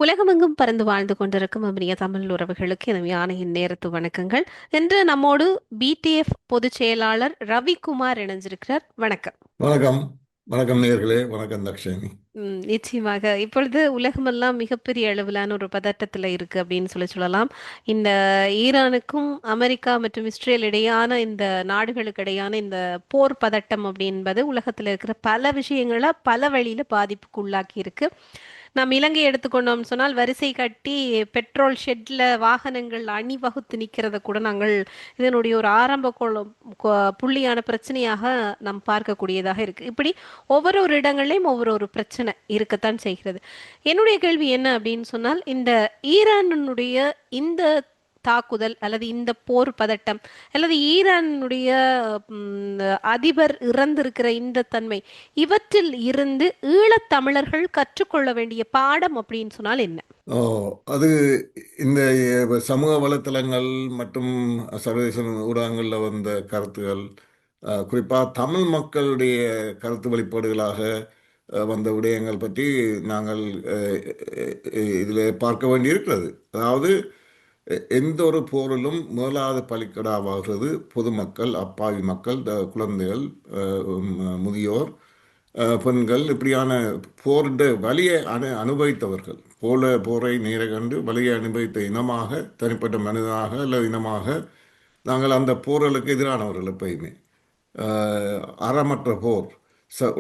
உலகமெங்கும் பறந்து வாழ்ந்து கொண்டிருக்கும் அமெரிய தமிழ் உறவுகளுக்கு இனிமையான இந்நேரத்து வணக்கங்கள். இன்று நம்மோடு பிடிஎஃப் பொதுச் செயலாளர் ரவிக்குமார் இணைஞ்சிருக்கிறார். வணக்கம். வணக்கம். வணக்கம் நேயர்களே. வணக்கம் தக்ஷினி. நிச்சயமாக இப்பொழுது உலகமெல்லாம் மிகப்பெரிய அளவிலான ஒரு பதட்டத்தில் இருக்கு அப்படின்னு சொல்லலாம். இந்த ஈரானுக்கும் அமெரிக்கா மற்றும் இஸ்ரேல் இடையான இந்த நாடுகளுக்கு இடையான இந்த போர் பதட்டம் அப்படின்பது உலகத்தில் இருக்கிற பல விஷயங்களை பல வழியில பாதிப்புக்கு உள்ளாக்கி இருக்கு. நாம் இலங்கை எடுத்துக்கொண்டோம் சொன்னால் வரிசை கட்டி பெட்ரோல் ஷெட்ல வாகனங்கள் அணிவகுத்து நிற்கிறத கூட நாங்கள் இதனுடைய ஒரு ஆரம்ப புள்ளியான பிரச்சனையாக நாம் பார்க்கக்கூடியதாக இருக்கு. இப்படி ஒவ்வொரு இடங்களையும் ஒவ்வொரு பிரச்சனை இருக்கத்தான் செய்கிறது. என்னுடைய கேள்வி என்ன அப்படின்னு சொன்னால், இந்த ஈரானுடைய இந்த தாக்குதல் அல்லது இந்த போர் பதட்டம் அல்லது ஈரானுடைய அதிபர் இறந்திருக்கிற இந்த தன்மை, இவற்றில் இருந்து ஈழத்தமிழர்கள் கற்றுக்கொள்ள வேண்டிய பாடம் அப்படின்னு சொன்னால் என்ன? ஓ, அது இந்த சமூக வலைத்தளங்கள் மற்றும் சர்வதேச ஊடகங்களில் வந்த கருத்துகள், குறிப்பாக தமிழ் மக்களுடைய கருத்து வெளிப்பாடுகளாக வந்த விடயங்கள் பற்றி நாங்கள் இதில் பார்க்க வேண்டியிருக்கிறது. அதாவது எந்த ஒரு போரிலும் முதலாவது பலிக்கடாவாகிறது பொதுமக்கள், அப்பாவி மக்கள், குழந்தைகள், முதியோர், பெண்கள், இப்படியான போரிட வலியை அனுபவித்தவர்கள். போரை நேர கண்டு வலியை அனுபவித்த இனமாக, தனிப்பட்ட மனிதனாக அல்லது இனமாக நாங்கள் அந்த போர்களுக்கு எதிரானவர்கள். எப்பயுமே அறமற்ற போர்,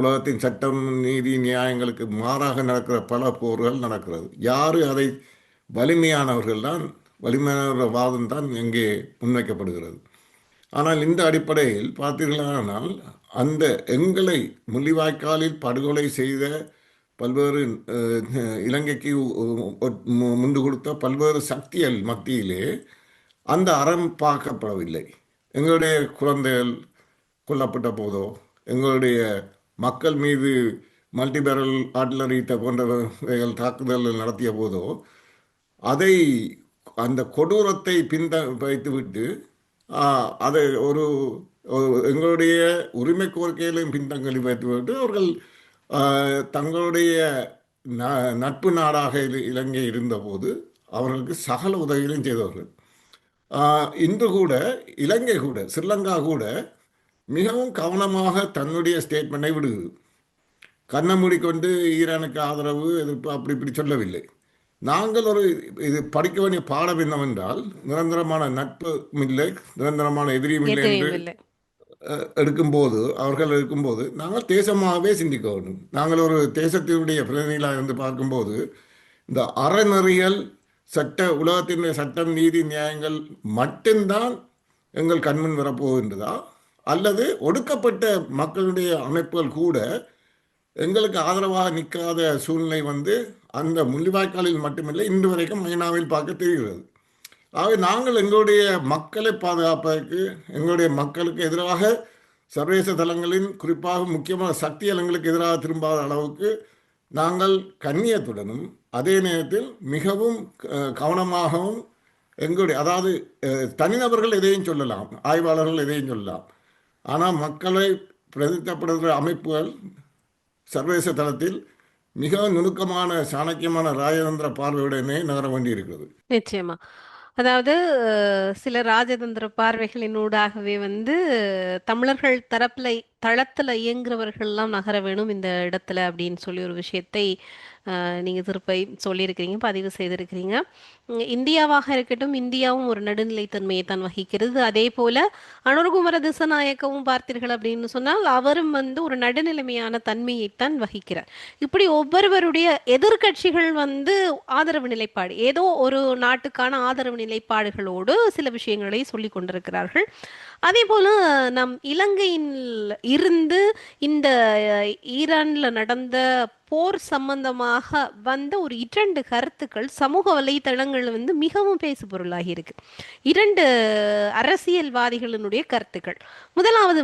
உலகத்தின் சட்டம், நீதி, நியாயங்களுக்கு மாறாக நடக்கிற பல போர்கள் நடக்கிறது. யார் அதை வலிமையானவர்கள் தான், வலிமையான வாதம் தான் எங்கே முன்வைக்கப்படுகிறது. ஆனால் இந்த அடிப்படையில் பார்த்தீர்களானால் அந்த எங்களை முள்ளிவாய்க்காலில் படுகொலை செய்த பல்வேறு இலங்கைக்கு முண்டு கொடுத்த பல்வேறு சக்திகள் மத்தியிலே அந்த அறம் பார்க்கப்படவில்லை. எங்களுடைய குழந்தைகள் கொல்லப்பட்ட போதோ, எங்களுடைய மக்கள் மீது மல்டிபேரல் ஆர்டிலரி போன்றவைகள் தாக்குதல்கள் நடத்திய போதோ அதை அந்த கொடூரத்தை வைத்துவிட்டு அதை ஒரு எங்களுடைய உரிமை கோரிக்கைகளையும் பின்தங்கி வைத்துவிட்டு அவர்கள் தங்களுடைய நட்பு நாடாக இலங்கை இருந்தபோது அவர்களுக்கு சகல உதவிகளையும் செய்தவர்கள். இன்று கூட இலங்கை கூட, ஸ்ரீலங்கா கூட மிகவும் கவனமாக தன்னுடைய ஸ்டேட்மெண்ட்டை விடுகிறது. கண்ணை மூடிக்கொண்டு ஈரானுக்கு ஆதரவு, எதிர்ப்பு அப்படி இப்படி சொல்லவில்லை. நாங்கள் இது படிக்க வேண்டிய பாடம் என்னவென்றால், நிரந்தரமான நட்பும் இல்லை, நிரந்தரமான எதிரியும் இல்லை என்று அவர்கள் இருக்கும்போது நாங்கள் தேசமாகவே சிந்திக்க வேண்டும். நாங்கள் ஒரு தேசத்தினுடைய பிரதிநிதிகளாக இருந்து பார்க்கும்போது இந்த அறநெறிகள், உலகத்தினுடைய சட்டம், நீதி, நியாயங்கள் மட்டும்தான் எங்கள் கண்முன் வரப்போகின்றதா, அல்லது ஒடுக்கப்பட்ட மக்களுடைய அமைப்புகள் கூட எங்களுக்கு ஆதரவாக நிற்காத சூழ்நிலை அந்த முள்ளிவாய்க்காலில் மட்டுமில்லை, இன்று வரைக்கும் ஐநாவில் பார்க்க தெரிகிறது. ஆகவே நாங்கள் எங்களுடைய மக்களை பாதுகாப்பதற்கு, எங்களுடைய மக்களுக்கு எதிராக சர்வதேச தளங்களின், குறிப்பாக முக்கியமான சக்திகள் எங்களுக்கு எதிராக திரும்பாத அளவுக்கு நாங்கள் கண்ணியத்துடனும் அதே நேரத்தில் மிகவும் கவனமாகவும் அதாவது தனிநபர்கள் எதையும் சொல்லலாம், ஆய்வாளர்கள் எதையும் சொல்லலாம், ஆனால் மக்களை பிரதிநிதிப்படுத்துகிற அமைப்புகள் சர்வதேச தளத்தில் மிக நுணுக்கமான, சாணக்கியமான ராஜதந்திர பார்வையுடனே நகர வேண்டியிருக்கிறது. நிச்சயமா. அதாவது சில ராஜதந்திர பார்வைகளினூடாகவே தமிழர்கள் தளத்துல இயங்குறவர்கள்லாம் நகர வேணும் இந்த இடத்துல அப்படின்னு சொல்லி ஒரு விஷயத்தை நீங்கள் திருப்பி சொல்லியிருக்கிறீங்க, பதிவு செய்திருக்கிறீங்க. இந்தியாவாக இருக்கட்டும், இந்தியாவும் ஒரு நடுநிலைத்தன்மையை தான் வகிக்கிறது. அதே போல அனுர்குமர திசநாயக்கவும் பார்த்தீர்கள் அப்படின்னு சொன்னால் அவரும் ஒரு நடுநிலைமையான தன்மையைத்தான் வகிக்கிறார். இப்படி ஒவ்வொருவருடைய எதிர்கட்சிகள் ஆதரவு நிலைப்பாடு, ஏதோ ஒரு நாட்டுக்கான ஆதரவு நிலைப்பாடுகளோடு சில விஷயங்களை சொல்லி கொண்டிருக்கிறார்கள். அதே போல நம் இலங்கையில் இருந்து இந்த ஈரான்ல நடந்த போர் சம்பந்தமாக வந்த ஒரு 2 கருத்துக்கள் சமூக வலைத்தளங்கள் மிகவும் பேசு பொருளாகி இருக்கு. 2 அரசியல்வாதிகளினுடைய கருத்துக்ள். முதலாவது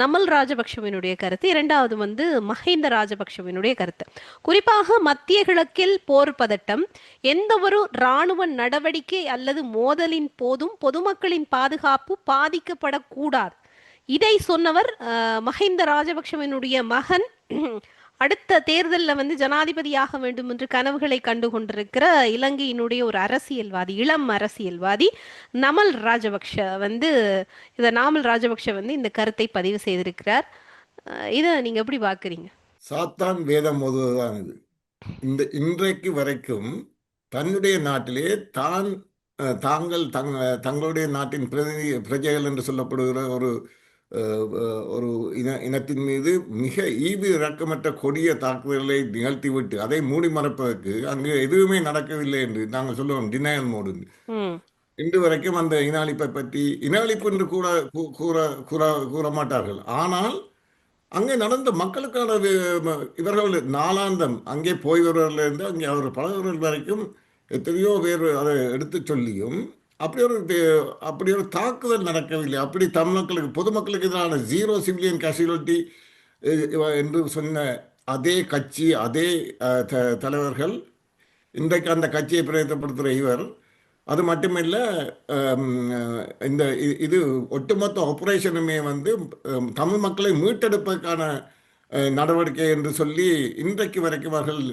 நமல் ராஜபக்ஷவினுடைய கருத்து, இரண்டாவது மஹிந்த ராஜபக்ஷவினுடைய கருத்து. குறிப்பாக மத்திய கிழக்கில் போர் பதட்டம் எந்த ஒரு இராணுவ நடவடிக்கை அல்லது மோதலின் போதும் பொதுமக்களின் பாதுகாப்பு பாதிக்கப்படக்கூடாது. இதை சொன்னவர் மஹிந்த ராஜபக்ஷவினுடைய மகன் அடுத்த தேர்தலில் வந்து ஜனாதிபதியாக வேண்டும் என்று கனவுகளை கண்டு கொண்டிருக்கிற இலங்கையினுடைய ஒரு அரசியல்வாதி, இளம் அரசியல்வாதி நமல் ராஜபக்ஷ வந்து நாமல் ராஜபக்ஷ வந்து இந்த கருத்தை பதிவு செய்திருக்கிறார். இதை நீங்க எப்படி பாக்குறீங்க? சாத்தான் வேதம் ஓதுவதுதான் இது. இன்றைக்கு வரைக்கும் தன்னுடைய நாட்டிலே தங்களுடைய நாட்டின் பிரஜைகள் என்று சொல்லப்படுகிற ஒரு இனத்தின் மீது மிக ஈவு இரக்கமற்ற கொடிய தாக்குதல்களை நிகழ்த்திவிட்டு அதை மூடி மறைப்பதற்கு அங்கு எதுவுமே நடக்கவில்லை என்று நாங்கள் சொல்லுவோம், டினையல் மோடு. ம். இன்று வரைக்கும் அந்த இன அழிப்பை பற்றி, இன அழிப்பு என்று கூட கூற கூற கூற மாட்டார்கள். ஆனால் அங்கே நடந்த மக்களுக்கான இவர்கள் நாளாந்தம் அங்கே போய் வருவதிலிருந்து அங்கே அவர் பழகுவர்கள் வரைக்கும் எத்தனையோ பேர் அதை எடுத்து சொல்லியும் அப்படி ஒரு தாக்குதல் நடக்கவில்லை. அப்படி தமிழ்மக்களுக்கு, பொதுமக்களுக்கு எதிரான ஜீரோ சிவிலியன் கேஷுவலிட்டி என்று சொன்ன அதே கட்சி, அதே தலைவர்கள் இன்றைக்கு அந்த கட்சியை பிரயத்தப்படுத்துகிற இவர், அது மட்டுமில்லை, இது ஒட்டுமொத்த ஆபரேஷனுமே வந்து தமிழ் மக்களை மீட்டெடுப்பதற்கான நடவடிக்கை என்று சொல்லி இன்றைக்கு வரைக்கும் அவர்கள்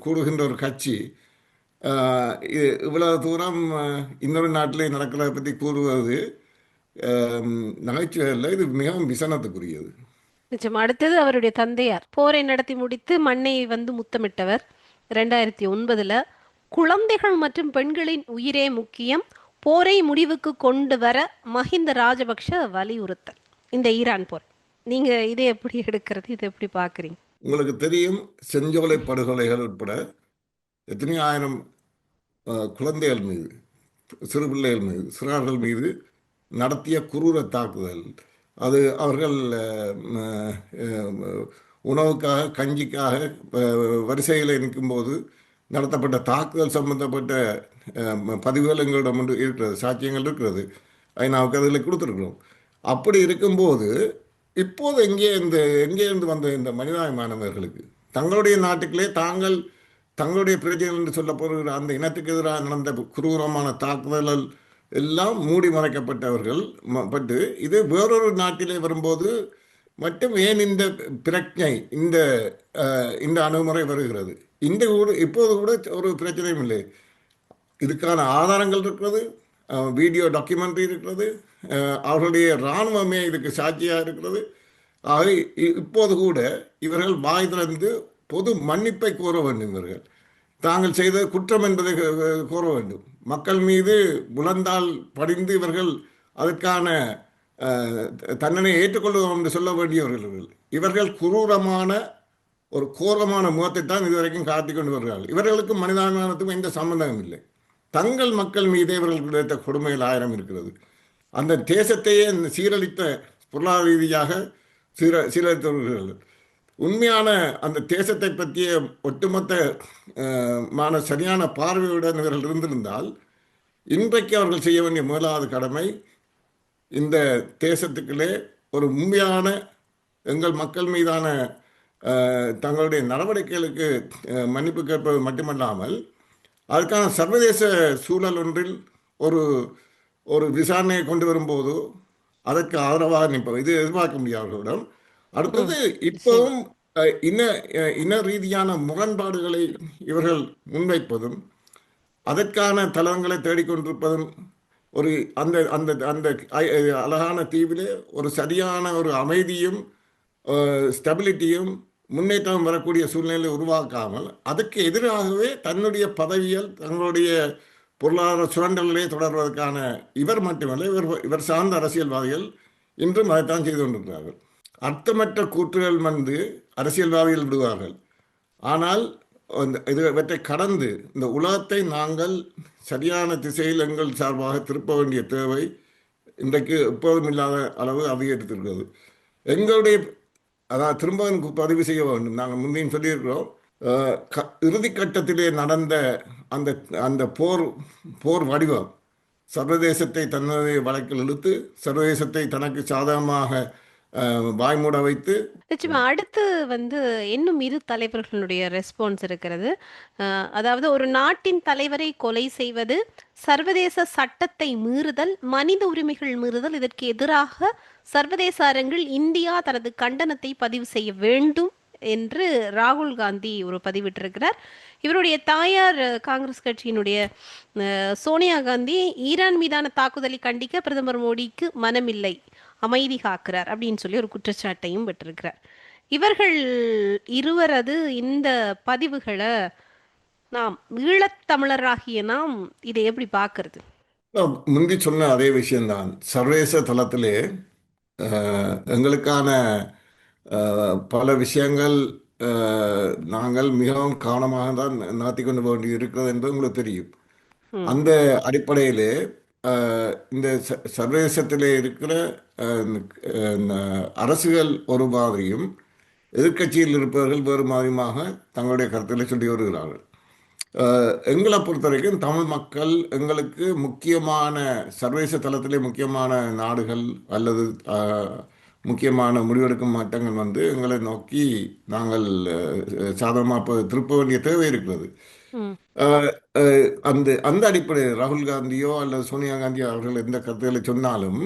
கூறுகின்ற ஒரு கட்சி இவ்வளவு தூரம் இன்னொரு நாட்டிலே நடக்கிறத பற்றி கூறுவது நகைச்சுவை இல்லை, இது மிகவும் விசனத்துக்குரியது. நிச்சயம். அடுத்தது அவருடைய தந்தையார் போரை நடத்தி முடித்து மண்ணை வந்து முத்தமிட்டவர் 2009. குழந்தைகள் மற்றும் பெண்களின் உயிரே முக்கியம், போரை முடிவுக்கு கொண்டு வர மஹிந்த ராஜபக்ஷ வலியுறுத்தல். இந்த ஈரான் போர், நீங்க இதை எப்படி எடுக்கிறது, இதை எப்படி பாக்குறீங்க? உங்களுக்கு தெரியும், செஞ்சோலை படுகொலைகள் உட்பட எத்தனையோ ஆயிரம் குழந்தைகள் மீது, சிறு பிள்ளைகள் மீது, சிறார்கள் மீது நடத்திய குரூர தாக்குதல். அது அவர்கள் உணவுக்காக, கஞ்சிக்காக வரிசையில் நிற்கும்போது நடத்தப்பட்ட தாக்குதல் சம்பந்தப்பட்ட பதிவுகள் எங்களிடம் இருக்கிறது, சாட்சியங்கள் இருக்கிறது. ஐநாவுக்கு அதில் கொடுத்துருக்குறோம். அப்படி இருக்கும்போது இப்போது எங்கே இருந்து வந்த இந்த மனிதாபிமானவர்களுக்கு தங்களுடைய நாட்டுக்குள்ளே தங்களுடைய பிரஜைகள் என்று சொல்லப்படுகிற அந்த இனத்துக்கு எதிராக நடந்த குரூரமான தாக்குதல்கள் எல்லாம் மூடி மறைக்கப்பட்டவர்கள் பட்டு இது வேறொரு நாட்டிலே வரும்போது மட்டும் ஏன் இந்த பிரச்சனை, இந்த அணுகுமுறை வருகிறது? இப்போது கூட ஒரு பிரச்சனையும் இல்லை. இதுக்கான ஆதாரங்கள் இருக்கிறது, வீடியோ டாக்குமெண்ட்ரி இருக்கிறது, அவர்களுடைய இராணுவமே இதுக்கு சாட்சியாக இருக்கிறது. ஆக இப்போது கூட இவர்கள் வாய் திறந்து பொது மன்னிப்பை கோர வேண்டும். இவர்கள் தாங்கள் செய்த குற்றம் என்பதை கோர வேண்டும். மக்கள் மீது புலந்தால் படிந்து இவர்கள் அதற்கான தண்டனை ஏற்றுக்கொள்வோம் என்று சொல்ல வேண்டியவர்கள். இவர்கள் குரூரமான ஒரு கோரமான முகத்தை தான் இதுவரைக்கும் காட்டிக் கொண்டு வருகிறார்கள். இவர்களுக்கு மனிதாபிமானத்துக்கும் எந்த சம்பந்தமும் இல்லை. தங்கள் மக்கள் மீதே இவர்கள் கிடைத்த கொடுமைகள் 1000 இருக்கிறது. அந்த தேசத்தையே சீரழித்த, பொருளாதார ரீதியாக சீரழித்தவர்கள். உண்மையான அந்த தேசத்தை பற்றிய ஒட்டுமொத்த சரியான பார்வையுடன் இவர்கள் இருந்திருந்தால் இன்றைக்கு அவர்கள் செய்ய வேண்டிய முதலாவது கடமை, இந்த தேசத்துக்குள்ளே ஒரு உண்மையான எங்கள் மக்கள் மீதான தங்களுடைய நடவடிக்கைகளுக்கு மன்னிப்பு கேட்பது மட்டுமல்லாமல் அதுக்கான சர்வதேச சூழல் ஒன்றில் ஒரு விசாரணையை கொண்டு வரும்போது அதற்கு ஆதரவாக நிற்பது, இது எதிர்பார்க்க முடியாதவர்களிடம். அடுத்தது, இப்பவும் இன ரீதியான முரண்பாடுகளை இவர்கள் முன்வைப்பதும் அதற்கான தளங்களை தேடிக்கொண்டிருப்பதும் அந்த அந்த அந்த அழகான தீவிலே ஒரு சரியான ஒரு அமைதியும் ஸ்டெபிலிட்டியும் முன்னேற்றம் வரக்கூடிய சூழ்நிலையை உருவாக்காமல் அதுக்கு எதிராகவே தன்னுடைய பதவிகள், தங்களுடைய பொருளாதார சுரண்டலே தொடர்வதற்கான இவர் மட்டுமல்ல, இவர் சார்ந்த அரசியல்வாதிகள் இன்றும் அதைத்தான் செய்து கொண்டிருக்கிறார்கள். அர்த்தமற்ற கூற்றுகள் வந்து அரசியல்வாதிகள் விடுவார்கள். ஆனால் இவற்றை கடந்து இந்த உலகத்தை நாங்கள் சரியான திசையில் எங்கள் சார்பாக திருப்ப வேண்டிய தேவை இன்றைக்கு எப்போதும் இல்லாத அளவு அதிகரித்திருக்கிறது. எங்களுடைய திரும்ப பதிவு செய்ய வேண்டும். நாங்கள் முந்தையும் சொல்லியிருக்கிறோம், இறுதிக்கட்டத்திலே நடந்த அந்த அந்த போர் வடிவம் சர்வதேசத்தை தன்னுடைய வழக்கில் இழுத்து சர்வதேசத்தை தனக்கு சாதகமாக வாய்மூட வைத்து. நிச்சயமா. அடுத்து வந்து இன்னும் இரு தலைவர்களுடைய ரெஸ்பான்ஸ் இருக்கிறது. அதாவது ஒரு நாட்டின் தலைவரை கொலை செய்வது சர்வதேச சட்டத்தை மீறுதல், மனித உரிமைகள் மீறுதல். இதற்கு எதிராக சர்வதேச அரங்கில் இந்தியா தனது கண்டனத்தை பதிவு செய்ய வேண்டும் என்று ராகுல் காந்தி ஒரு பதிவிட்டிருக்கிறார். இவருடைய தாயார் காங்கிரஸ் கட்சியினுடைய சோனியா காந்தி ஈரான் மீதான தாக்குதலை கண்டிக்க பிரதமர் மோடிக்கு மனமில்லை, அமைதி காக்கிறார் அப்படின்னு சொல்லி ஒரு குற்றச்சாட்டையும் விட்டிருக்கிறார். இவர்கள் இருவரது இந்த பதிவுகளை நாம் ஈழத்தமிழராகிய நாம் இதை எப்படி பார்க்கறது? முந்தி சொன்ன அதே விஷயம்தான். சர்வதேச தளத்திலே எங்களுக்கான பல விஷயங்கள் நாங்கள் மிகவும் கவனமாக தான் நடத்தி கொண்டு வேண்டி இருக்கிறது என்பது உங்களுக்கு தெரியும். ம். அந்த அடிப்படையிலே இந்த சர்வதேசத்திலே இருக்கிற அரசுகள் ஒரு மாதிரியும் எதிர்க்கட்சியில் இருப்பவர்கள் வேறு மாதிரியுமாக தங்களுடைய கருத்துக்களை சொல்லி வருகிறார்கள். எங்களை பொறுத்த வரைக்கும் தமிழ் மக்கள் எங்களுக்கு முக்கியமான சர்வதேச தளத்திலே முக்கியமான நாடுகள் அல்லது முக்கியமான முடிவெடுக்கும் மாற்றங்கள் வந்து எங்களை நோக்கி நாங்கள் சாதகமாக திருப்ப வேண்டிய தேவை இருக்கிறது. ம். அந்த அந்த அடிப்படையில் ராகுல் காந்தியோ அல்லது சோனியா காந்தியோ அவர்கள் எந்த கருத்துக்களை சொன்னாலும்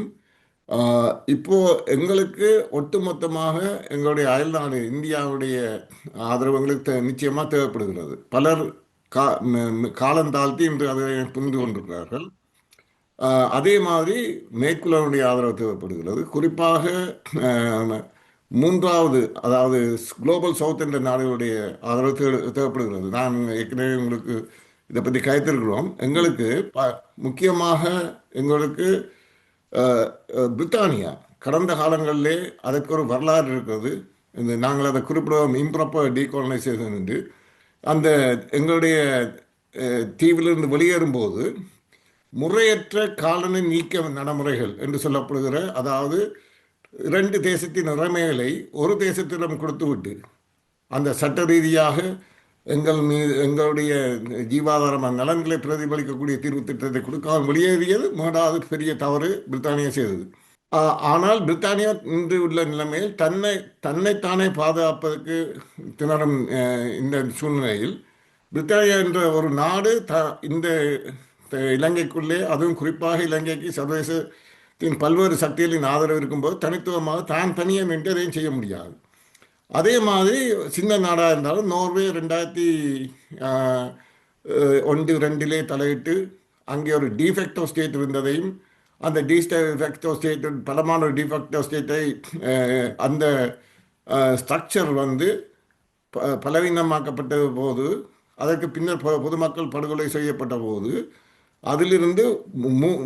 இப்போ எங்களுக்கு ஒட்டுமொத்தமாக எங்களுடைய அயல்நாடு இந்தியாவுடைய ஆதரவு எங்களுக்கு நிச்சயமாக தேவைப்படுகிறது. பலர் காலம் தாழ்த்தி இன்று அதை புரிந்து கொண்டிருக்கிறார்கள். அதே மாதிரி மேற்குலருடைய ஆதரவு தேவைப்படுகிறது. குறிப்பாக மூன்றாவது, அதாவது குளோபல் சவுத் என்ற நாடுகளுடைய ஆதரவு தேவைப்படுகிறது. நான் ஏற்கனவே உங்களுக்கு இதை பற்றி கருத்திருக்கிறோம். எங்களுக்கு முக்கியமாக எங்களுக்கு பிரித்தானியா கடந்த காலங்களிலே அதற்கு ஒரு வரலாறு இருக்கிறது. நாங்கள் அதை குறிப்பிடுவோம் இம்ப்ராப்பர் டீகாலனைசேஷன் என்று. அந்த எங்களுடைய தீவிலிருந்து வெளியேறும்போது முறையற்ற காலனி நீக்க நடைமுறைகள் என்று சொல்லப்படுகிற, அதாவது இரண்டு தேசத்தின் உரிமைகளை ஒரு தேசத்திடம் கொடுத்துவிட்டு அந்த சட்ட ரீதியாக எங்கள் மீது எங்களுடைய ஜீவாதாரமான நலன்களை பிரதிபலிக்கக்கூடிய தீர்வு திட்டத்தை கொடுக்காமல் வெளியேறியது மூன்றாவது பெரிய தவறு பிரித்தானியா செய்தது. ஆனால் பிரித்தானியா இன்று உள்ள நிலைமையில் தன்னைத்தானே பாதுகாப்பதற்கு திணறும் இந்த சூழ்நிலையில் பிரித்தானியா என்ற ஒரு நாடு இந்த இலங்கைக்குள்ளே, அதுவும் குறிப்பாக இலங்கைக்கு சர்வதேசத்தின் பல்வேறு சக்திகளின் ஆதரவு இருக்கும்போது தனித்துவமாக தான் தனியாக நின்று எதையும் செய்ய முடியாது. அதே மாதிரி சின்ன நாடாக இருந்தாலும் நோர்வே 2001-2 தலையிட்டு அங்கே ஒரு டிஃபெக்டோ ஸ்டேட் இருந்ததையும், அந்த டிஃபெக்டோ ஸ்டேட் பலமான ஒரு டிஃபெக்டோ ஸ்டேட்டை அந்த ஸ்ட்ரக்சர் வந்து பலவீனமாக்கப்பட்ட போது, அதற்கு பின்னர் பொதுமக்கள் படுகொலை செய்யப்பட்ட போது அதிலிருந்து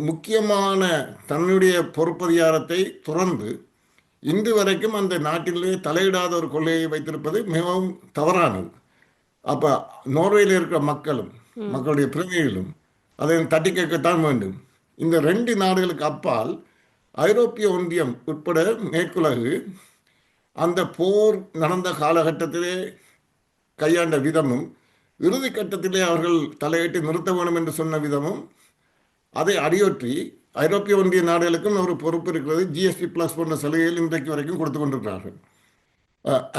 முக்கியமான தன்னுடைய பொறுப்பதிகாரத்தை துறந்து இன்று வரைக்கும் அந்த நாட்டிலே தலையிடாத ஒரு கொள்கையை வைத்திருப்பது மிகவும் தவறானது. அப்போ நோர்வேயில் இருக்கிற மக்களுடைய பிரதிநிதிகளும் அதை தட்டி கேட்கத்தான் வேண்டும். இந்த 2 நாடுகளுக்கு அப்பால் ஐரோப்பிய ஒன்றியம் உட்பட மேற்குலகு அந்த போர் நடந்த காலகட்டத்திலே கையாண்ட விதமும், இறுதி கட்டத்திலே அவர்கள் தலையிட்டு நிறுத்த வேண்டும் என்று சொன்ன விதமும், அதை அடியொற்றி ஐரோப்பிய ஒன்றிய நாடுகளுக்கும் ஒரு பொறுப்பு இருக்கிறது. ஜிஎஸ்டி பிளஸ் போன்ற சலுகைகள் இன்றைக்கு வரைக்கும் கொடுத்து கொண்டிருக்கிறார்கள்.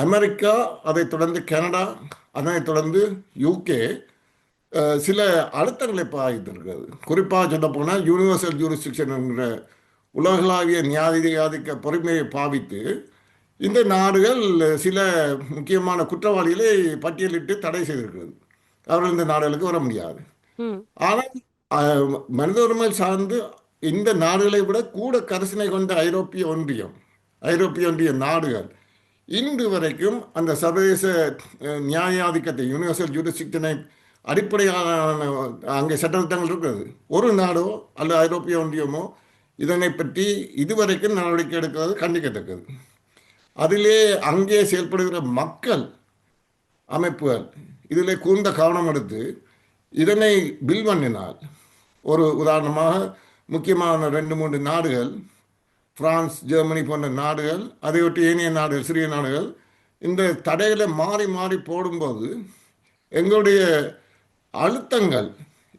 அமெரிக்கா, அதைத் தொடர்ந்து கனடா, அதனைத் தொடர்ந்து யூகே சில அழுத்தங்களை பாதித்திருக்கிறது. குறிப்பாக சொல்ல போனால் யூனிவர்சல் ஜூரிஸ்டிக்ஷன் என்கிற உலகளாவிய நியாயாதிக்க பொறுமையை பாவித்து இந்த நாடுகள் சில முக்கியமான குற்றவாளிகளை பட்டியலிட்டு தடை செய்திருக்கிறது. அவர்கள் இந்த நாடுகளுக்கு வர முடியாது. ஆனால் மனித உரிமை சார்ந்து இந்த நாடுகளை விட கூட கரிசனை கொண்ட ஐரோப்பிய ஒன்றிய நாடுகள் இன்று வரைக்கும் அந்த சர்வதேச நியாயாதிக்கத்தை, யூனிவர்சல் ஜூரிஸ்டிக்ஷனை அடிப்படையான அங்கே சட்டத்திட்டங்கள் இருக்கிறது. ஒரு நாடோ அல்லது ஐரோப்பிய ஒன்றியமோ இதனை பற்றி இதுவரைக்கும் நடவடிக்கை எடுக்கிறது கண்டிக்கத்தக்கது. அதிலே அங்கே செயல்படுகிற மக்கள் அமைப்புகள் இதில் கூர்ந்த கவனம் எடுத்து இதனை பில் பண்ணினால், ஒரு உதாரணமாக முக்கியமான 2-3 நாடுகள், பிரான்ஸ், ஜெர்மனி போன்ற நாடுகள், அதையொட்டி ஏனைய நாடுகள், சிறிய நாடுகள் இந்த தடைகளை மாறி மாறி போடும்போது எங்களுடைய அழுத்தங்கள்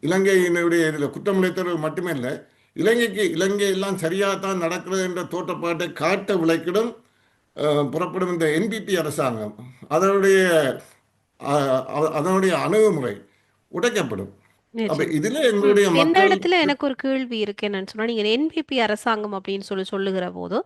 இலங்கையினுடைய இதில் குற்றமிழைத்தவர்கள் மட்டுமே இல்லை, இலங்கை எல்லாம் சரியாகத்தான் நடக்கிறது என்ற தோற்றப்பாட்டை காட்ட விளக்கிடும் புறப்படும் இந்த என்பிபி அரசாங்கம் அதனுடைய அணுகுமுறை உடைக்கப்படும். அப்ப நிச்சயம். இதுல ம். எங்களுடைய இந்த மக்கள் இடத்துல எனக்கு ஒரு கேள்வி இருக்கு. என்னன்னு சொன்னா, நீங்க என்பிபி அரசாங்கம் அப்படின்னு சொல்லுகிற போது,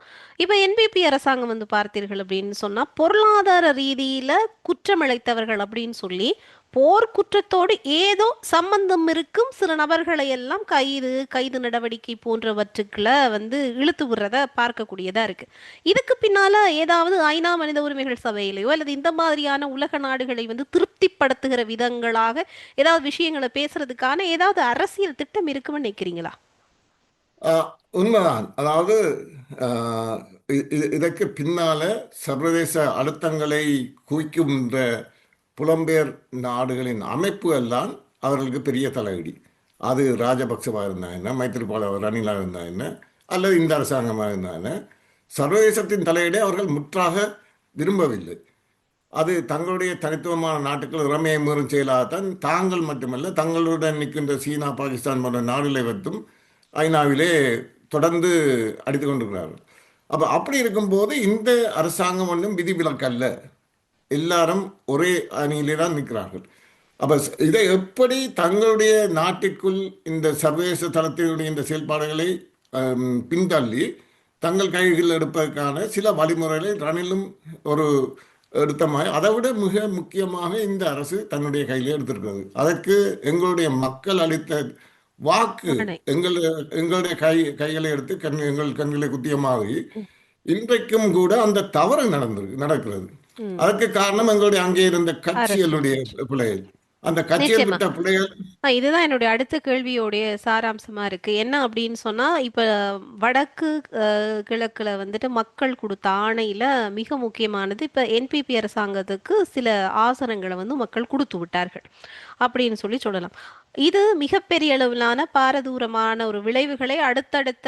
இப்ப என்பிபி அரசாங்கம் வந்து பார்த்தீர்கள் அப்படின்னு சொன்னா, பொருளாதார ரீதியில குற்றமிழைத்தவர்கள் அப்படின்னு சொல்லி, போர் குற்றத்தோடு ஏதோ சம்பந்தம் இருக்கும் சில நபர்களை எல்லாம் கைது நடவடிக்கை போன்றவற்றுக்குள்ள வந்து இழுத்து விடுறத பார்க்கக்கூடியதா இருக்கு. இதுக்கு பின்னால ஏதாவது ஐநா மனித உரிமைகள் சபையிலையோ அல்லது இந்த மாதிரியான உலக நாடுகளை வந்து திருப்திப்படுத்துகிற விதங்களாக ஏதாவது விஷயங்களை பேசுறதுக்கான ஏதாவது அரசியல் திட்டம் இருக்குன்னு நினைக்கிறீங்களா? ஆஹ், உண்மைதான். அதாவது ஆஹ், இதற்கு பின்னால சர்வதேச அழுத்தங்களை குவிக்கின்ற புலம்பெயர் நாடுகளின் அமைப்பு எல்லாம் அவர்களுக்கு பெரிய தலையீடு. அது ராஜபக்சவாக இருந்தா என்ன, மைத்திரிபால ரணிலா இருந்தா என்ன, அல்லது இந்த அரசாங்கமாக இருந்தா என்ன, சர்வதேசத்தின் தலையீடை அவர்கள் முற்றாக விரும்பவில்லை. அது தங்களுடைய தனித்துவமான நாட்டுகள் இறமையை மீறும் செயலாகத்தான் தாங்கள் மட்டுமல்ல தங்களுடன் நிற்கின்ற சீனா, பாகிஸ்தான் போன்ற நாடுகளை வைத்தும் ஐநாவிலே தொடர்ந்து அடித்து கொண்டிருக்கிறார்கள். அப்போ அப்படி இருக்கும்போது இந்த அரசாங்கம் ஒன்றும் விதிவிலக்கல்ல. எல்லாரும் ஒரே அணியிலே தான் நிற்கிறார்கள். அப்போ இதை எப்படி தங்களுடைய நாட்டிற்குள் இந்த சர்வதேச தளத்தினுடைய இந்த செயல்பாடுகளை பின்தள்ளி தங்கள் கைகள் எடுப்பதற்கான சில வழிமுறைகளை ரணிலும் ஒரு எடுத்த மாதிரி அதை விட மிக முக்கியமாக இந்த அரசு தன்னுடைய கையிலே எடுத்திருக்கிறது. அதற்கு எங்களுடைய மக்கள் அளித்த வாக்கு ஆணை. எங்களுடைய கைகளை எடுத்து எங்கள் கண்களை குத்திய மாதிரி இன்றைக்கும் கூட அந்த தவறு நடக்கிறது. ம். அதற்கு காரணம் எங்களுடைய அங்கே இருந்த அரசியல் கட்சிகளுடைய கட்சி. பிள்ளைகள். அந்த கட்சிகள் நிச்சயமா. விட்ட பிள்ளைகள். இதுதான் என்னுடைய அடுத்த கேள்வியோடைய சாராம்சமா இருக்கு. என்ன அப்படின்னு சொன்னா, இப்ப வடக்கு கிழக்குல வந்துட்டு மக்கள் கொடுத்த ஆணையில மிக முக்கியமானது இப்ப என்பிபி அரசாங்கத்துக்கு சில ஆசனங்களை வந்து மக்கள் கொடுத்து விட்டார்கள் அப்படின்னு சொல்லலாம். இது மிகப்பெரிய அளவிலான பாரதூரமான ஒரு விளைவுகளை அடுத்தடுத்த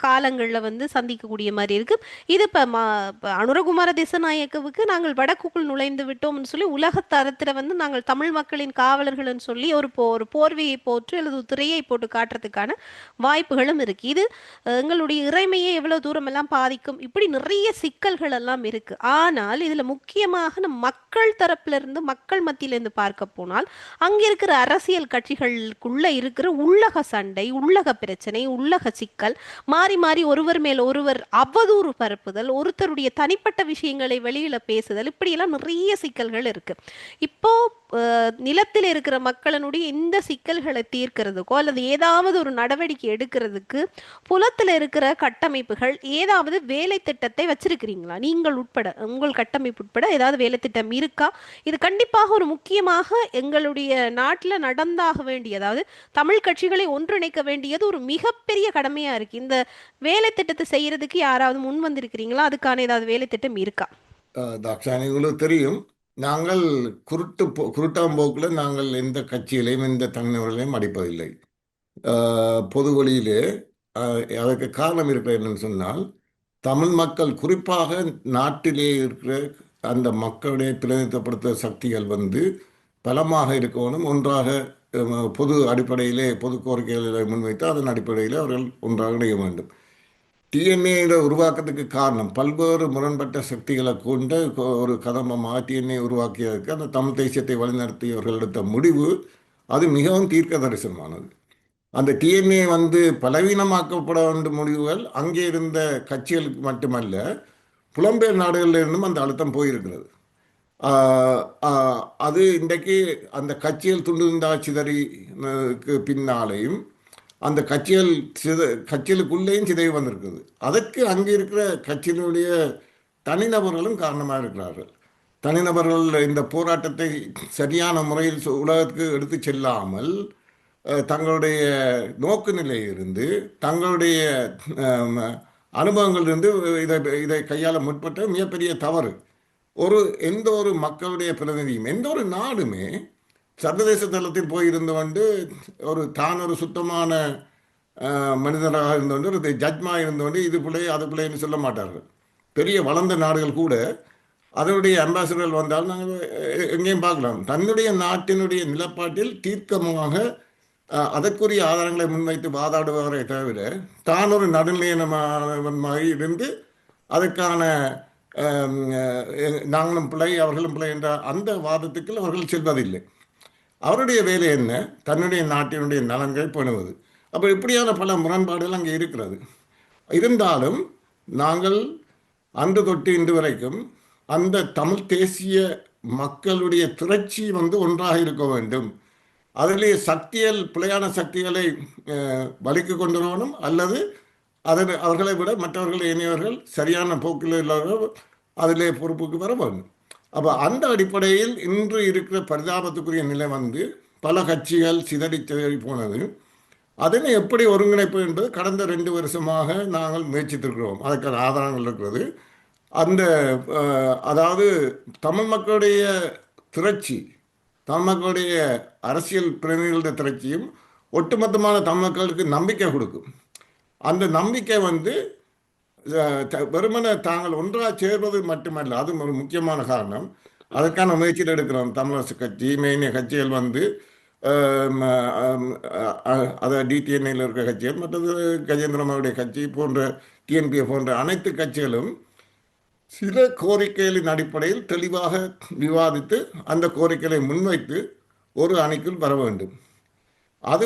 காலங்கள்ல வந்து சந்திக்கக்கூடிய மாதிரி இருக்கு. இது இப்ப அனுரகுமார திசநாயக்கவுக்கு நாங்கள் வடக்குக்குள் நுழைந்து விட்டோம்னு சொல்லி உலக தரத்துல வந்து நாங்கள் தமிழ் மக்களின் காவலர்கள்னு சொல்லி ஒரு போர்வையை போட்டு அல்லது ஒரு திரையை போட்டு காட்டுறதுக்கான வாய்ப்புகளும் இருக்கு. இது எங்களுடைய இறைமையை எவ்வளவு தூரம் எல்லாம் பாதிக்கும், இப்படி நிறைய சிக்கல்கள் எல்லாம் இருக்கு. ஆனால் இதுல முக்கியமாக நம் மக்கள் தரப்புல இருந்து மக்கள் மத்தியில இருந்து பார்க்க போனால் அங்க இருக்கிற அரசியல் கட்சிகளுக்குள்ள இருக்கிற உள்ளக சண்டை, உள்ளக பிரச்சனை, உள்ளக சிக்கல், மாறி மாறி ஒருவர் மேல் ஒருவர் அவதூறு பரப்புதல், ஒருத்தருடைய தனிப்பட்ட விஷயங்களை வெளியில பேசுதல், இப்படி எல்லாம் நிறைய சிக்கல்கள் இருக்கு. இப்போ நிலத்தில் இருக்கிற மக்களினுடைய இந்த சிக்கல்களை தீர்க்கிறதுக்கோ அல்லது ஏதாவது ஒரு நடவடிக்கை எடுக்கிறதுக்கு புலத்தில் இருக்கிற கட்டமைப்புகள் ஏதாவது வேலை திட்டத்தை வச்சிருக்கிறீங்களா? நீங்கள் உட்பட உங்கள் கட்டமைப்பு உட்பட ஏதாவது வேலை திட்டம் இருக்கா? இது கண்டிப்பாக ஒரு முக்கியமாக எங்களுடைய நாட்டில் நடந்தாக வேண்டிய, அதாவது தமிழ் கட்சிகளை ஒன்றிணைக்க வேண்டியது ஒரு மிகப்பெரிய கடமையா இருக்கு. இந்த வேலை திட்டத்தை செய்யறதுக்கு யாராவது முன் வந்திருக்கிறீங்களா? அதுக்கான ஏதாவது வேலை திட்டம் இருக்கா? தாக்ஷாயணி, உங்களுக்கு தெரியும், நாங்கள் குருட்டாம்போக்கில் நாங்கள் எந்த கட்சிகளையும் எந்த தனிநபர்களையும் அடிப்பதில்லை. பொது வழியிலே அதற்கு காரணம் இருக்கிறது என்னன்னு சொன்னால், தமிழ் மக்கள் குறிப்பாக நாட்டிலே இருக்கிற அந்த மக்களுடைய பிரதிநிதித்துவப்படுத்த சக்திகள் வந்து பலமாக இருக்கணும். ஒன்றாக பொது அடிப்படையிலே பொது கோரிக்கைகளை முன்வைத்து அதன் அடிப்படையில் அவர்கள் ஒன்றாக இணைய வேண்டும். டிஎன்ஏ உருவாக்கத்துக்கு காரணம் பல்வேறு முரண்பட்ட சக்திகளை கொண்ட ஒரு கதம்பமாக டிஎன்ஏ உருவாக்கியதற்கு அந்த தமிழ் தேசியத்தை வழிநடத்தியவர்கள் எடுத்த முடிவு அது மிகவும் தீர்க்க தரிசனமானது. அந்த டிஎன்ஏ வந்து பலவீனமாக்கப்பட வேண்டிய முடிவுகள் அங்கே இருந்த கட்சிகளுக்கு மட்டுமல்ல, புலம்பெயர் நாடுகளில் இருந்தும் அந்த அழுத்தம் போயிருக்கிறது. அது இன்றைக்கு அந்த கட்சிகள் துண்டு துண்டா சிதறிக்கு பின்னாலேயும் அந்த கட்சிகளுக்குள்ளேயும் சிதைவு வந்திருக்குது. அதற்கு அங்கே இருக்கிற கட்சியினுடைய தனிநபர்களும் காரணமாக இருக்கிறார்கள். தனிநபர்கள் இந்த போராட்டத்தை சரியான முறையில் உலகத்துக்கு எடுத்து செல்லாமல் தங்களுடைய நோக்கு நிலையிலிருந்து தங்களுடைய அனுபவங்களிலிருந்து இதை இதை கையாள முற்பட்ட மிகப்பெரிய தவறு. எந்த ஒரு மக்களுடைய பிரதிநிதியும் எந்த ஒரு நாடுமே சர்வதேச தளத்தில் போயிருந்து வந்து தான் ஒரு சுத்தமான மனிதராக இருந்து கொண்டு ஒரு ஜட்ஜ்மாக இருந்து கொண்டு இது பிள்ளை அது பிள்ளைன்னு சொல்ல மாட்டார்கள். பெரிய வளர்ந்த நாடுகள் கூட அதனுடைய அம்பாசிடர்கள் வந்தால் நாங்கள் எங்கேயும் பார்க்கலாம், தன்னுடைய நாட்டினுடைய நிலப்பாட்டில் தீர்க்கமாக அதற்குரிய ஆதாரங்களை முன்வைத்து வாதாடுவதை தவிர தான் ஒரு நடுநிலையமாக இருந்து அதற்கான நாங்களும் பிள்ளை அவர்களும் பிள்ளை என்ற அந்த வாதத்துக்கு அவர்கள் செல்வதில்லை. அவருடைய வேலை என்ன? தன்னுடைய நாட்டினுடைய நலன்களை பேணுவது. அப்போ இப்படியான பல முரண்பாடுகள் அங்கே இருக்கிறது. இருந்தாலும் நாங்கள் அன்று தொட்டு இன்று வரைக்கும் அந்த தமிழ் தேசிய மக்களுடைய திரட்சி ஒன்றாக இருக்க வேண்டும். அதிலே சக்திகள், பிழையான சக்திகளை வழிக்கு கொண்டு வரணும், அல்லது அவர்களை விட மற்றவர்கள் இனியவர்கள் சரியான போக்கில் உள்ளவர்கள் அதிலே பொறுப்புக்கு வர வேண்டும். அப்போ அந்த அடிப்படையில் இன்று இருக்கிற பரிதாபத்துக்குரிய நிலை பல கட்சிகள் சிதறி சிதறி போனது. அதனை எப்படி ஒருங்கிணைப்பு என்பது கடந்த 2 வருஷமாக நாங்கள் முயற்சித்திருக்கிறோம். அதற்கான ஆதாரங்கள் இருக்கிறது. அந்த அதாவது தமிழ் மக்களுடைய திரட்சி, தமிழ் மக்களுடைய அரசியல் பிரதிநிதிகளுடைய திரட்சியும் ஒட்டுமொத்தமான தமிழ் மக்களுக்கு நம்பிக்கை கொடுக்கும். அந்த நம்பிக்கை வெறுமனே தாங்கள் ஒன்றாக சேர்வது மட்டுமல்ல, அது ஒரு முக்கியமான காரணம். அதற்கான முயற்சியில் எடுக்கிறோம். தமிழரசு கட்சி, மெயினிய கட்சிகள் அதாவது டிடிஎன்ஏல இருக்கிற கட்சிகள், மற்றது கஜேந்திரமாவுடைய கட்சி போன்ற, டிஎன்பிஏ போன்ற அனைத்து கட்சிகளும் சில கோரிக்கைகளின் அடிப்படையில் தெளிவாக விவாதித்து அந்த கோரிக்கைகளை முன்வைத்து ஒரு அணிக்குள் வர வேண்டும். அது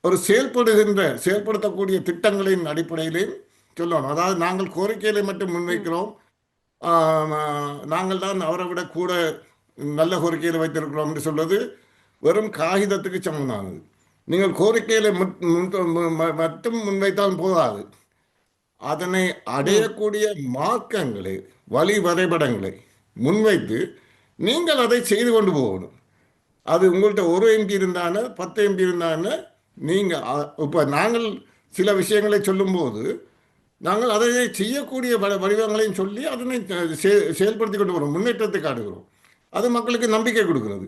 ஒரு செயல்படுத்தக்கூடிய திட்டங்களின் அடிப்படையிலேயும் சொல்லணும். அதாவது நாங்கள் கோரிக்கைகளை மட்டும் முன்வைக்கிறோம், நாங்கள் தான் அவரை விட கூட நல்ல கோரிக்கைகளை வைத்திருக்கிறோம் என்று சொல்வது வெறும் காகிதத்துக்கு சமமானது. நீங்கள் கோரிக்கைகளை மட்டும் முன்வைத்தால் போதாது. அதனை அடையக்கூடிய மார்க்கங்களை, வழி வரைபடங்களை முன்வைத்து நீங்கள் அதை செய்து கொண்டு போகணும். அது உங்கள்கிட்ட 1 MP இருந்தான 10 MP இருந்தான நீங்கள் இப்போ நாங்கள் சில விஷயங்களை சொல்லும்போது நாங்கள் அதை செய்யக்கூடிய வடிவங்களையும் சொல்லி அதனை செயல்படுத்தி கொண்டு வரோம், முன்னேற்றத்தை காட்டுகிறோம். அது மக்களுக்கு நம்பிக்கை கொடுக்கிறது.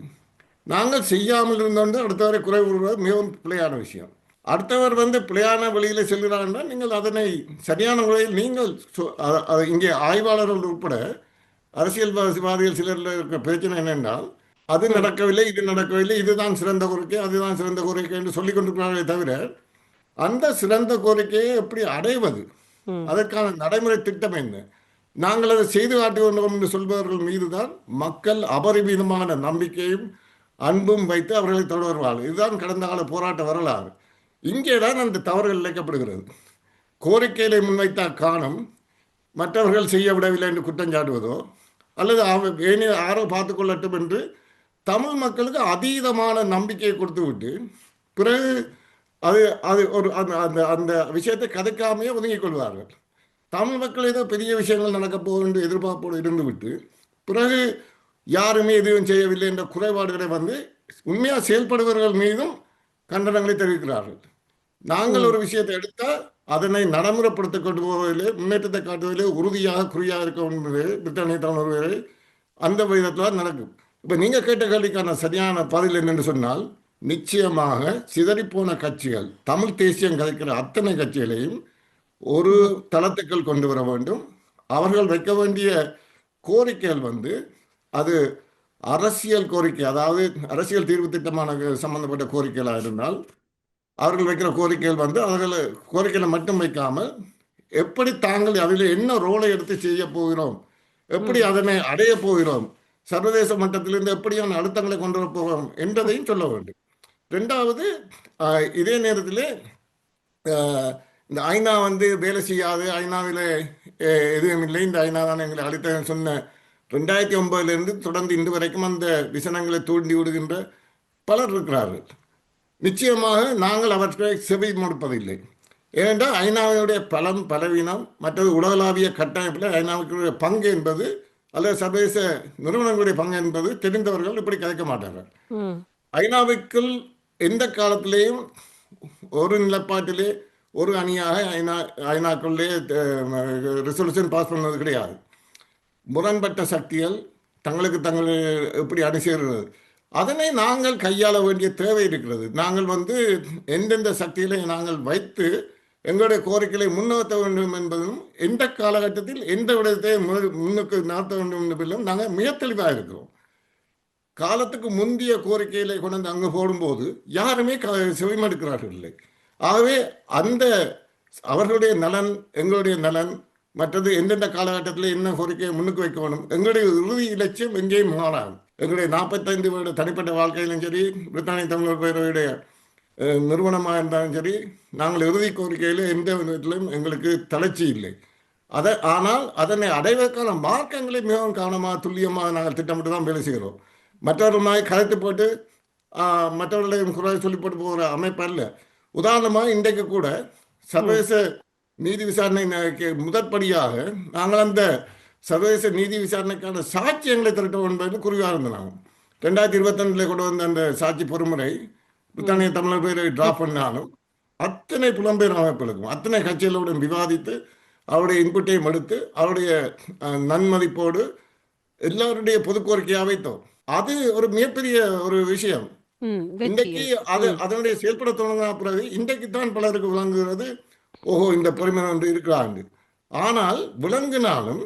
நாங்கள் செய்யாமல் இருந்தோம் அடுத்தவரை குறை கூறுவது மிகவும் பிழையான விஷயம். அடுத்தவர் பிழையான வழியில் செல்கிறாங்கன்னா நீங்கள் அதனை சரியான முறையில் நீங்கள் இங்கே ஆய்வாளர்கள் உட்பட அரசியல்வாதிகள் சிலரில் இருக்கிற பிரச்சனை என்னென்றால், அது நடக்கவில்லை, இது நடக்கவில்லை, இதுதான் சிறந்த கோரிக்கை, அதுதான் சிறந்த கோரிக்கை என்று சொல்லிக் கொண்டிருக்கிறார்களே தவிர அந்த சிறந்த கோரிக்கையை எப்படி அடைவது, அதற்கான நடைமுறை திட்டம் என்ன, நாங்கள் அதை செய்து காட்டி கொண்டோம் என்று சொல்பவர்கள் மீதுதான் மக்கள் அபரிமிதமான நம்பிக்கையும் அன்பும் வைத்து அவர்களை தொடர்வார்கள். இதுதான் கடந்த கால போராட்ட வரலாறு. இங்கே தான் அந்த தவறுகள் இழைக்கப்படுகிறது. கோரிக்கைகளை முன்வைத்தால் காணும், மற்றவர்கள் செய்ய விடவில்லை என்று குற்றம் சாட்டுவதோ, அல்லது யாரோ பார்த்து கொள்ளட்டும் என்று தமிழ் மக்களுக்கு அதீதமான நம்பிக்கையை கொடுத்து விட்டு பிறகு அது அது ஒரு அந்த அந்த விஷயத்தை கதைக்காமையே ஒதுங்கிக் கொள்வார்கள். தமிழ் மக்கள் ஏதோ பெரிய விஷயங்கள் நடக்கப் போகும் என்று எதிர்பார்ப்போடு இருந்துவிட்டு பிறகு யாருமே எதுவும் செய்யவில்லை என்ற குறைபாடுகளை உண்மையாக செயல்படுபவர்கள் மீதும் கண்டனங்களை தெரிவிக்கிறார்கள். நாங்கள் ஒரு விஷயத்தை எடுத்தால் அதனை நடைமுறைப்படுத்த கொண்டு போவதிலே, முன்னேற்றத்தை காட்டுவதிலே உறுதியாக குறியாக இருக்க என்பது பிரித்தானிய தமிழர்கள் அந்த விதத்தில் நடக்கும். இப்போ நீங்கள் கேட்ட கேள்விக்கான சரியான பதில் என்னென்று சொன்னால், நிச்சயமாக சிதறிப்போன கட்சிகள், தமிழ் தேசியம் கதைக்கிற அத்தனை கட்சிகளையும் ஒரு தளத்துக்குள் கொண்டு வர வேண்டும். அவர்கள் வைக்க வேண்டிய கோரிக்கைகள் அது அரசியல் கோரிக்கை, அதாவது அரசியல் தீர்வு திட்டமான சம்பந்தப்பட்ட கோரிக்கைகளாக இருந்தால் அவர்கள் வைக்கிற கோரிக்கைகள் அவர்கள் கோரிக்கைகளை மட்டும் வைக்காமல் எப்படி தாங்கள் அதில் என்ன ரோலை எடுத்து செய்ய போகிறோம், எப்படி அதனை அடைய போகிறோம், சர்வதேச மட்டத்திலிருந்து எப்படியான அழுத்தங்களை கொண்டு வர போகிறோம் என்பதையும் சொல்ல வேண்டும். ரெண்டாவது, இதே நேரத்தில் இந்த ஐநா வேலை செய்யாது, ஐநாவில் எதுவும் இல்லை, இந்த ஐநா தான் எங்களை அழுத்த சொன்ன 2009 தொடர்ந்து இன்று வரைக்கும் அந்த விசனங்களை தூண்டி விடுகின்ற பலர் இருக்கிறார்கள். நிச்சயமாக நாங்கள் அவற்றை செவி மடுப்பதில்லை. ஏனென்றால் ஐநாவினுடைய பலவீனம், மற்றது உலகளாவிய கட்டமைப்பில் ஐநாவுக்குரிய பங்கு என்பது, அல்லது சர்வதேச நிறுவனங்களுடைய பங்கு என்பது தெரிந்தவர்கள் இப்படி கதைக்க மாட்டார்கள். ஐநாவுக்குள் எந்த காலத்திலேயும் ஒரு நிலப்பாட்டிலே ஒரு அணியாக ஐநாக்குள்ளே ரெசல்யூஷன் பாஸ் பண்ணது கிடையாது. முரண்பட்ட சக்திகள் தங்களுக்கு தங்கள் எப்படி அணி சேர்கிறது, அதனை நாங்கள் கையாள வேண்டிய தேவை இருக்கிறது. நாங்கள் எந்தெந்த சக்திகளை நாங்கள் வைத்து எங்களுடைய கோரிக்கைகளை முன்னேற்ற வேண்டும் என்பதும், எந்த காலகட்டத்தில் எந்த விடத்தை முன்னுக்கு நடத்த வேண்டும் என்பதிலும் நாங்கள் மிக தெளிவாக இருக்கிறோம். காலத்துக்கு முந்தைய கோரிக்கைகளை கொண்டு அங்கு போடும்போது யாருமே செவிமடுக்கிறார்கள் இல்லை. ஆகவே அந்த அவர்களுடைய நலன், எங்களுடைய நலன், மற்றது எந்தெந்த காலகட்டத்தில் என்ன கோரிக்கையை முன்னுக்கு வைக்க வேணும், எங்களுடைய இறுதி இலட்சியம் எங்கேயும் மாறாது. எங்களுடைய 45 வருட தனிப்பட்ட வாழ்க்கையிலும் சரி, பிரித்தானிய தமிழர் பேரவையுடைய நிறுவனமாக இருந்தாலும் சரி, நாங்கள் இறுதி கோரிக்கையில் எந்த விதத்திலும் எங்களுக்கு தளர்ச்சி இல்லை. ஆனால் அதனை அடைவதற்கான மார்க்கங்களை மிகவும் கவனமாக துல்லியமாக நாங்கள் திட்டமிட்டு தான் வேலை செய்கிறோம். மற்றவர்களுமாய் கருத்து போட்டு மற்றவர்களையும் குறை சொல்லி போட்டு போகிற அமைப்பு அல்ல. உதாரணமாக இன்றைக்கு கூட ம். சர்வதேச நீதி விசாரணைக்கு முதற்படியாக நாங்கள் அந்த சர்வதேச நீதி விசாரணைக்கான சாட்சியங்களை திரட்ட என்பது குறிவாக இருந்தோம். 2022 கொண்டு வந்த அந்த சாட்சி பொறுமுறை ம். பிரித்தானிய தமிழர் பேரை டிராப் பண்ணாலும் அத்தனை புலம்பெயர் அமைப்புகளுக்கும் அத்தனை கட்சிகளோடும் விவாதித்து அவருடைய இன்புட்டையும் எடுத்து அவருடைய நன்மதிப்போடு எல்லாருடைய பொது கோரிக்கையாக வைத்தோம். அது ஒரு மிகப்பெரிய ஒரு விஷயம். ம். இன்றைக்கு வெற்றிகள். அது ம். அதனுடைய செயல்பட தொடங்கின பிறகு இன்றைக்கு தான் பலருக்கு விளங்குகிறது, ஓஹோ இந்த பொறுமை ஒன்று இருக்கிறாங்க. ஆனால் விளங்கினாலும்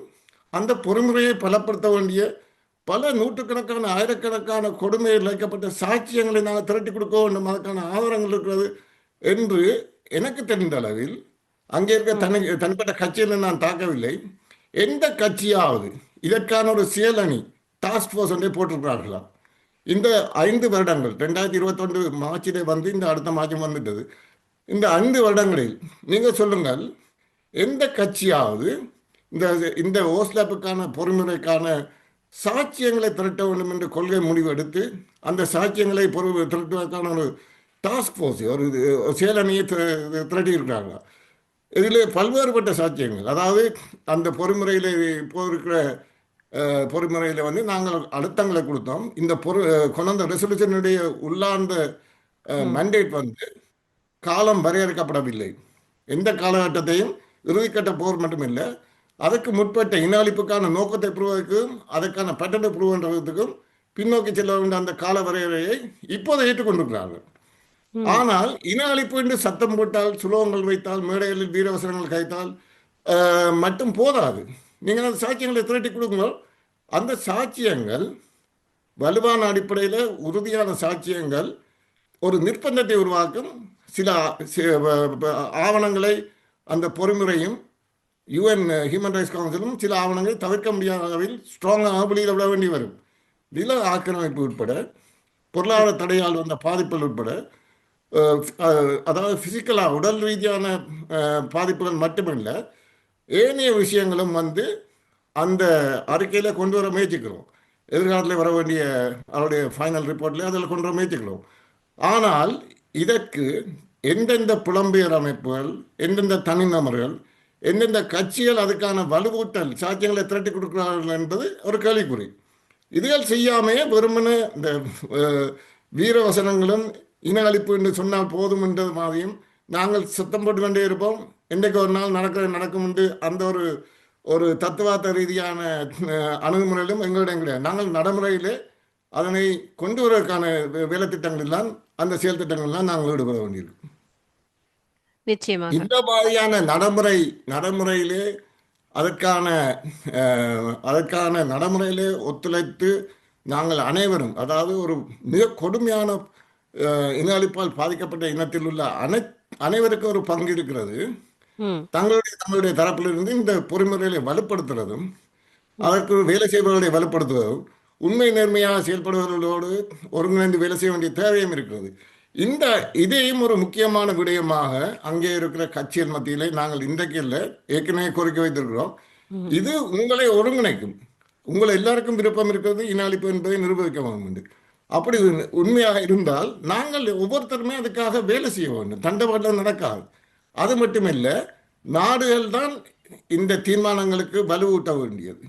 அந்த பொறுமுறையை பலப்படுத்த வேண்டிய பல நூற்றுக்கணக்கான ஆயிரக்கணக்கான கொடுமையில் இழைக்கப்பட்ட சாட்சியங்களை நாங்கள் திரட்டி கொடுக்க வேண்டும், அதற்கான ஆதாரங்கள் இருக்கிறது என்று எனக்கு தெரிந்த அளவில் அங்கே இருக்க ம். தனிப்பட்ட கட்சியில் நான் தாக்கவில்லை. எந்த கட்சியாவது இதற்கான ஒரு செயலணி டாஸ்க் ஃபோர்ஸ் ஒன்றை போட்டிருக்கிறார்களா? இந்த 5 வருடங்கள் 2021 மார்ச்சிலே வந்து இந்த அடுத்த மார்ச்சும் வந்துட்டது. இந்த 5 வருடங்களில் நீங்கள் சொல்லுங்கள், எந்த கட்சியாவது இந்த இந்த ஓஸ்லாப்புக்கான பொறுமுறைக்கான சாட்சியங்களை திரட்ட வேண்டும் என்று கொள்கை முடிவு எடுத்து அந்த சாட்சியங்களை திரட்டுவதற்கான ஒரு டாஸ்க் ஃபோர்ஸ் ஒரு செயலணியை திரட்டியிருக்கிறாங்க. இதில் பல்வேறுபட்ட சாட்சியங்கள், அதாவது அந்த பொறிமுறையில் இப்போ இருக்கிற பொறிமுறையில் வந்து நாங்கள் அழுத்தங்களை கொடுத்தோம். இந்த கொண்ட ரெசல்யூஷனுடைய உள்ளார்ந்த ம். மண்டேட் வந்து காலம் வரையறுக்கப்படவில்லை. எந்த காலகட்டத்தையும் இறுதிக்கட்ட போர் மட்டுமில்லை, அதற்கு முற்பட்ட இன அழிப்புக்கான நோக்கத்தை புரிவதற்கும் அதற்கான பட்டத்தை புரிவதற்கும் பின்னோக்கி செல்ல வேண்டிய அந்த கால வரையறையை இப்போது ஏற்றுக்கொண்டிருக்கிறார்கள். ம். ஆனால் இன அழிப்பு என்று சத்தம் போட்டால், சுலோகங்கள் வைத்தால், மேடைகளில் வீரவசனங்கள் கைத்தால் மட்டும் போதாது. நீங்கள் அந்த சாட்சியங்களை திரட்டி கொடுங்கள். அந்த சாட்சியங்கள் வலுவான அடிப்படையில் உறுதியான சாட்சியங்கள் ஒரு நிர்பந்தத்தை உருவாக்கும். சில ஆவணங்களை அந்த பொறிமுறையும் யுஎன் ஹியூமன் ரைட்ஸ் கவுன்சிலும் சில ஆவணங்களை தவிர்க்க முடியாத அளவில் ஸ்ட்ராங்காக வெளியில் விட வேண்டி வரும். நில ஆக்கிரமிப்பு உட்பட, பொருளாதார தடையால் வந்த பாதிப்புகள் உட்பட, அதாவது ஃபிசிக்கலாக உடல் ரீதியான பாதிப்புகள் மட்டுமல்ல, ஏனைய விஷயங்களும் வந்து அந்த அறிக்கையில் கொண்டு வர முயற்சிக்கிறோம். எதிர்காலத்தில் வர வேண்டிய அவருடைய ஃபைனல் ரிப்போர்ட்லேயே அதில் கொண்டு வர முயற்சிக்கிறோம். ஆனால் இதற்கு எந்தெந்த புலம்பெயர் அமைப்புகள், எந்தெந்த தனிநபர்கள், எந்தெந்த கட்சிகள் அதுக்கான வலுவூட்டல் சாட்சியங்களை திரட்டி கொடுக்கிறார்கள் என்பது ஒரு கேள்விக்குறி. இதுகள் செய்யாமையே வெறுமனே இந்த வீரவசனங்களும் இன அழிப்பு என்று சொன்னால் போதும் என்ற மாதிரியும் நாங்கள் சத்தம் போட்டு கொண்டே இருப்போம். என்றைக்கு ஒரு நாள் நடக்கும் என்று அந்த ஒரு ஒரு தத்துவார்த்த ரீதியான அணுகுமுறையிலும் எங்களிடம் கிடையாது. நாங்கள் நடைமுறையிலே அதனை கொண்டு வருவதற்கான வேலை திட்டங்களெல்லாம் அந்த செயல் திட்டங்கள்லாம் நாங்கள் ஈடுபட வேண்டியிருக்கும். நிச்சயமாக. இந்த மாதிரியான நடைமுறையிலே அதற்கான நடைமுறையிலே ஒத்துழைத்து நாங்கள் அனைவரும், அதாவது ஒரு மிக கொடுமையான இன அழிப்பால் பாதிக்கப்பட்ட இனத்தில் உள்ள அனைவருக்கும் ஒரு பங்கு இருக்கிறது. ம். தங்களுடைய தரப்பிலிருந்து இந்த பொறிமுறைகளை வலுப்படுத்துறதும் ம். அதற்கு வேலை செய்பவர்களை வலுப்படுத்துவதும் உண்மை நேர்மையாக செயல்படுவர்களோடு ஒருங்கிணைந்து வேலை செய்ய வேண்டிய தேவையும் இருக்கிறது. இதையும் ஒரு முக்கியமான விடயமாக அங்கே இருக்கிற கட்சிகள் மத்தியிலே நாங்கள் இன்றைக்கு இல்லை, ஏற்கனவே கோரிக்கை வைத்திருக்கிறோம். ம். இது உங்களை ஒருங்கிணைக்கும். உங்களை எல்லாருக்கும் விருப்பம் இருக்கிறது இன அழிப்பு என்பதை நிரூபிக்க வேண்டும். அப்படி உண்மையாக இருந்தால் நாங்கள் ஒவ்வொருத்தருமே அதுக்காக வேலை செய்ய வேண்டும். தண்டவாளம் நடக்காது. அது மட்டுமில்லை, நாடுகள் தான் இந்த தீர்மானங்களுக்கு வலுவூட்ட வேண்டியது.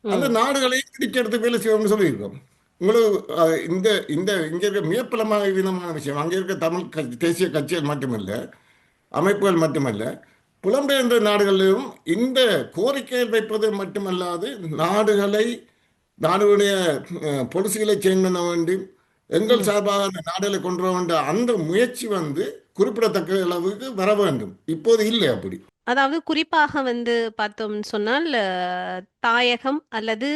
அந்த ம். நாடுகளையும் பிடிச்செடுத்து வேலை செய்வோம்னு சொல்லியிருக்கோம். உங்களுக்கு இந்த இந்த இங்கே இருக்க மிகப்பலமான விதமான விஷயம், அங்கே இருக்க தேசிய கட்சிகள் மட்டுமல்ல, அமைப்புகள் மட்டுமல்ல, புலம்பெயர்ந்த நாடுகளிலும் இந்த கோரிக்கைகள் வைப்பது மட்டுமல்லாது நாடுகளுடைய பொலிசிகளை சேஞ்ச் பண்ண வேண்டும், எங்கள் ம். சார்பாக அந்த நாடுகளை கொண்டு வர வேண்டிய அந்த முயற்சி வந்து குறிப்பிடத்தக்க அளவுக்கு வர வேண்டும். இப்போது இல்லை அப்படி. அதாவது குறிப்பாக வந்து பார்த்தோம்னு சொன்னால் தாயகம் அல்லது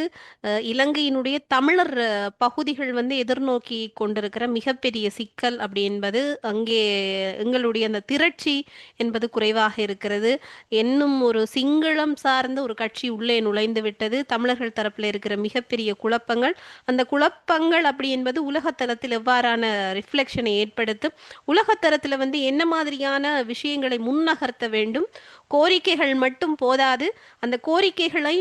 இலங்கையினுடைய தமிழர் பகுதிகள் வந்து எதிர்நோக்கி கொண்டிருக்கிற மிகப்பெரிய சிக்கல் அப்படி என்பது அங்கே எங்களுடைய அந்த திரட்சி என்பது குறைவாக இருக்கிறது. இன்னும் ஒரு சிங்களம் சார்ந்த ஒரு கட்சி உள்ளே நுழைந்து விட்டது. தமிழர்கள் தரப்பில் இருக்கிற மிகப்பெரிய குழப்பங்கள், அந்த குழப்பங்கள் அப்படி என்பது உலகத்தரத்தில் எவ்வாறான ரிஃப்ளெக்ஷனை ஏற்படுத்தும், உலகத்தரத்தில் வந்து என்ன மாதிரியான விஷயங்களை முன்னகர்த்த வேண்டும், கோரிக்கைகள் மட்டும் போதாது, அந்த கோரிக்கைகளை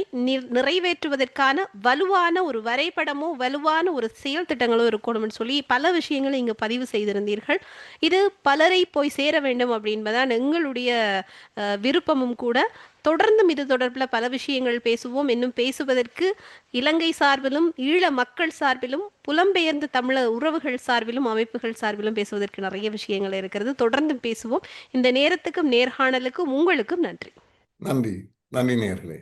நிறைவேற்றுவதற்கான வலுவான ஒரு வரைபடமோ வலுவான ஒரு செயல் திட்டங்களோ இருக்கணும்னு சொல்லி பல விஷயங்களை இங்கு பதிவு செய்திருந்தீர்கள். இது பலரை போய் சேர வேண்டும் அப்படின்பதான் எங்களுடைய விருப்பமும் கூட. தொடர்ந்தும் இது தொடர்பில் பல விஷயங்கள் பேசுவோம். இன்னும் பேசுவதற்கு இலங்கை சார்பிலும் ஈழ மக்கள் சார்பிலும் புலம்பெயர்ந்த தமிழ உறவுகள் சார்பிலும் அமைப்புகள் சார்பிலும் பேசுவதற்கு நிறைய விஷயங்கள் இருக்கிறது. தொடர்ந்து பேசுவோம். இந்த நேரத்துக்கும் நேர்காணலுக்கும் உங்களுக்கும் நன்றி. நன்றி. நன்றி நேயர்களே.